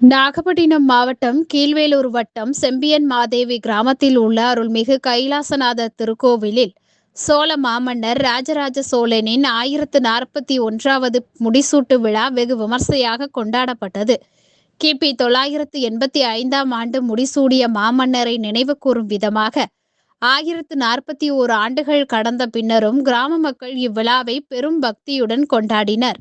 நாகப்பட்டினம் மாவட்டம் கீழ்வேலூர் வட்டம் செம்பியன் மாதேவி கிராமத்தில் உள்ள அருள்மிகு கைலாசநாதர் திருக்கோவிலில் சோழ மாமன்னர் ராஜராஜ சோழனின் 1041வது முடிசூட்டு விழா வெகு விமர்சையாக கொண்டாடப்பட்டது. கிபி 985ஆம் ஆண்டு முடிசூடிய மாமன்னரை நினைவு கூறும் விதமாக 1041 ஆண்டுகள் கடந்த பின்னரும் கிராம மக்கள் இவ்விழாவை பெரும் பக்தியுடன் கொண்டாடினர்.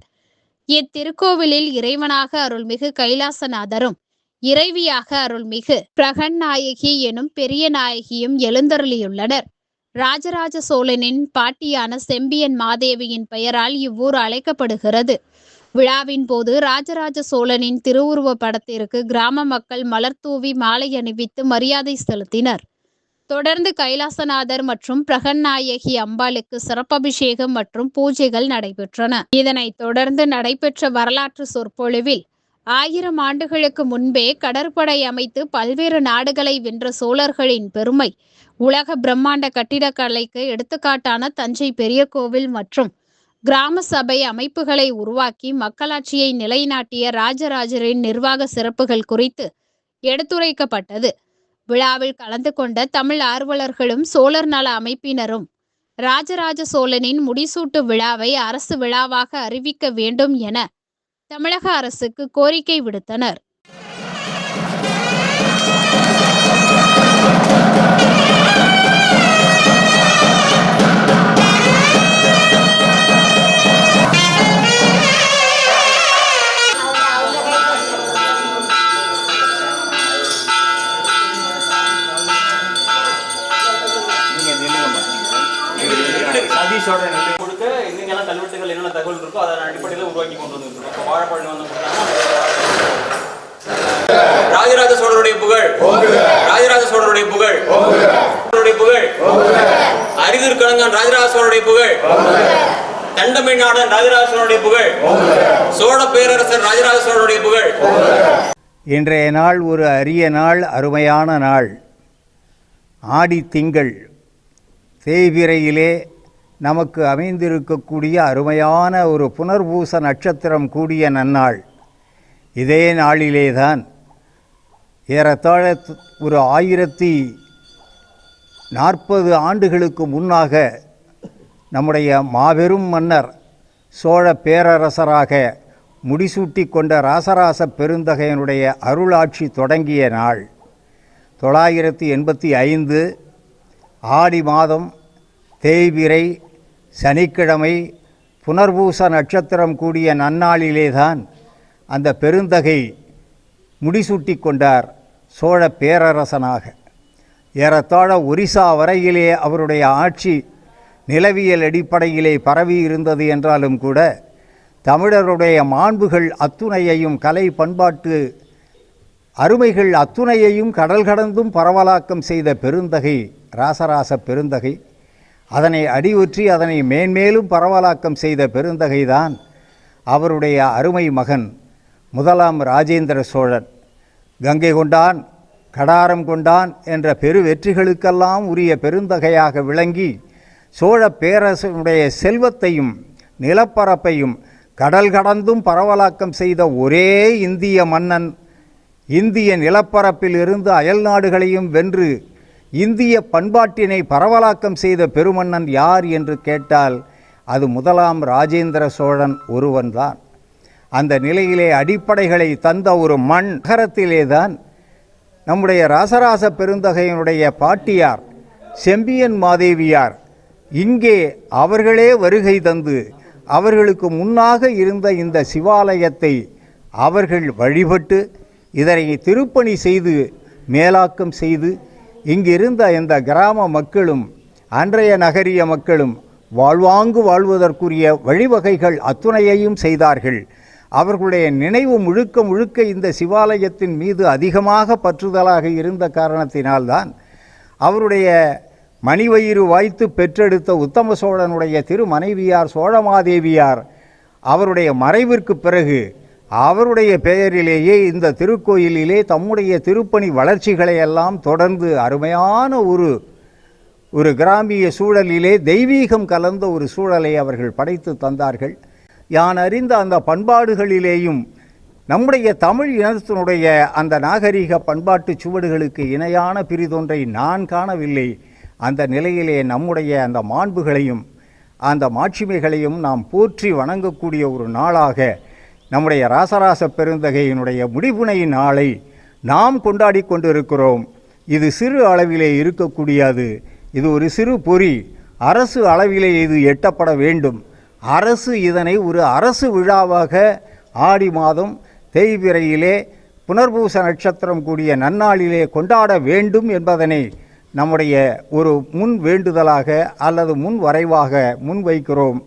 இத்திருக்கோவிலில் இறைவனாக அருள்மிகு கைலாசநாதரும் இறைவியாக அருள்மிகு பிரகன்நாயகி எனும் பெரிய நாயகியும் எழுந்தருளியுள்ளனர். ராஜராஜ சோழனின் பாட்டியான செம்பியன் மாதேவியின் பெயரால் இவ்வூர் அழைக்கப்படுகிறது. விழாவின் போது ராஜராஜ சோழனின் திருவுருவ படத்திற்கு கிராம மக்கள் மலர் தூவி மாலை அணிவித்து மரியாதை செலுத்தினர். தொடர்ந்து கைலாசநாதர் மற்றும் பிரகன்நாயகி அம்பாளுக்கு சிறப்பபிஷேகம் மற்றும் பூஜைகள் நடைபெற்றன. இதனைத் தொடர்ந்து நடைபெற்ற வரலாற்று சொற்பொழிவில் 1000 ஆண்டுகளுக்கு முன்பே கடற்படை அமைத்து பல்வேறு நாடுகளை வென்ற சோழர்களின் பெருமை, உலக பிரம்மாண்ட கட்டிடக்கலைக்கு எடுத்துக்காட்டான தஞ்சை பெரிய கோவில் மற்றும் கிராம சபை அமைப்புகளை உருவாக்கி மக்களாட்சியை நிலைநாட்டிய ராஜராஜரின் நிர்வாக சிறப்புகள் குறித்து எடுத்துரைக்கப்பட்டது. விழாவில் கலந்து கொண்ட தமிழ் ஆர்வலர்களும் சோழர் நல அமைப்பினரும் ராஜராஜ சோழனின் முடிசூட்டு விழாவை அரசு விழாவாக அறிவிக்க வேண்டும் என தமிழக அரசுக்கு கோரிக்கை விடுத்தனர். சதீஷோட கொடுக்க இன்னைக்கெல்லாம் கல்வெட்டுகள் என்னென்ன தகவல் இருக்கோ அதன் அடிப்படையில் உருவாக்கி கொண்டு வந்துருக்கோம். இப்போ வாழைப்பழம் வந்து ராஜராஜ சோழருடைய புகழ், ராஜராஜ சோழருடைய புகழ், புகழ், அரிதிற்கலங்கன் ராஜராஜ சோழருடைய புகழ், தண்டமிழ்நாடன் ராஜராஜ சோழருடைய புகழ், சோழ பேரரசர் ராஜராஜ சோழருடைய புகழ். இன்றைய நாள் ஒரு அரிய நாள், அருமையான நாள். ஆடி திங்கள் தேய்பிறையிலே நமக்கு அமைந்திருக்கக்கூடிய அருமையான ஒரு புனர்பூச நட்சத்திரம் கூடிய நன்னாள். இதே நாளிலேதான் ஏறத்தாழ ஒரு 1040 ஆண்டுகளுக்கு முன்னாக நம்முடைய மாபெரும் மன்னர் சோழ பேரரசராக முடிசூட்டி கொண்ட ராசராச பெருந்தகையனுடைய அருளாட்சி தொடங்கிய நாள். 985 ஆடி மாதம் தேய்பிறை சனிக்கிழமை புனர்பூச நட்சத்திரம் கூடிய நன்னாளிலேதான் அந்த பெருந்தகை முடிசூட்டி கொண்டார் சோழ பேரரசனாக. ஏறத்தாழ ஒரிசா வரையிலே அவருடைய ஆட்சி நிலவியல் அடிப்படையிலே பரவி இருந்தது என்றாலும் கூட தமிழருடைய மாண்புகள் அத்துணையையும் கலை பண்பாட்டு அருமைகள் அத்துணையையும் கடல் கடந்தும் பரவலாக்கம் செய்த பெருந்தகை ராசராச பெருந்தகை. அதனை அடியொற்றி அதனை மேன்மேலும் பரவலாக்கம் செய்த பெருந்தகைதான் அவருடைய அருமை மகன் முதலாம் ராஜேந்திர சோழன். கங்கை கொண்டான், கடாரம் கொண்டான் என்ற பெரு வெற்றிகளுக்கெல்லாம் உரிய பெருந்தகையாக விளங்கி சோழ பேரரசனுடைய செல்வத்தையும் நிலப்பரப்பையும் கடல் கடந்தும் பரவலாக்கம் செய்த ஒரே இந்திய மன்னன். இந்திய நிலப்பரப்பில் இருந்து அயல் நாடுகளையும் வென்று இந்திய பண்பாட்டினை பரவலாக்கம் செய்த பெருமன்னன் யார் என்று கேட்டால் அது முதலாம் ராஜேந்திர சோழன் ஒருவன்தான். அந்த நிலையிலே அடிப்படைகளை தந்த ஒரு மண் நகரத்திலேதான் நம்முடைய ராசராச பெருந்தகையினுடைய பாட்டியார் செம்பியன் மாதேவியார் இங்கே அவர்களே வருகை தந்து அவர்களுக்கு முன்னாக இருந்த இந்த சிவாலயத்தை அவர்கள் வழிபட்டு இதனை திருப்பணி செய்து மேலாக்கம் செய்து இங்கிருந்த இந்த கிராம மக்களும் அன்றைய நகரிய மக்களும் வாழ்வாங்கு வாழ்வதற்குரிய வழிவகைகள் அத்துணையையும் செய்தார்கள். அவர்களுடைய நினைவு முழுக்க முழுக்க இந்த சிவாலயத்தின் மீது அதிகமாக பற்றுதலாக இருந்த காரணத்தினால்தான் அவருடைய மணிவயிறு வாய்த்து பெற்றெடுத்த உத்தம சோழனுடைய திருமனைவியார் சோழமாதேவியார் அவருடைய மறைவிற்கு பிறகு அவருடைய பெயரிலேயே இந்த திருக்கோயிலிலே தம்முடைய திருப்பணி வளர்ச்சிகளை எல்லாம் தொடர்ந்து அருமையான ஒரு கிராமிய சூழலிலே தெய்வீகம் கலந்த ஒரு சூழலை அவர்கள் படைத்து தந்தார்கள். யான் அறிந்த அந்த பண்பாடுகளிலேயும் நம்முடைய தமிழ் இனத்தினுடைய அந்த நாகரிக பண்பாட்டு சுவடுகளுக்கு இணையான பிரிதொன்றை நான் காணவில்லை. அந்த நிலையிலே நம்முடைய அந்த மாண்புகளையும் அந்த மாட்சிமைகளையும் நாம் போற்றி வணங்கக்கூடிய ஒரு நாளாக நம்முடைய ராசராச பெருந்தகையினுடைய முடிவுனை நாளை நாம் கொண்டாடி கொண்டிருக்கிறோம். இது சிறு அளவிலே இருக்கக்கூடியது. இது ஒரு சிறு பொறி. அரசு அளவிலே இது எட்டப்பட வேண்டும். அரசு இதனை ஒரு அரசு விழாவாக ஆடி மாதம் தேய்பிறையிலே புனர்பூச நட்சத்திரம் கூடிய நன்னாளிலே கொண்டாட வேண்டும் என்பதனை நம்முடைய ஒரு முன் வேண்டுதலாக அல்லது முன் வரைவாக முன்வைக்கிறோம்.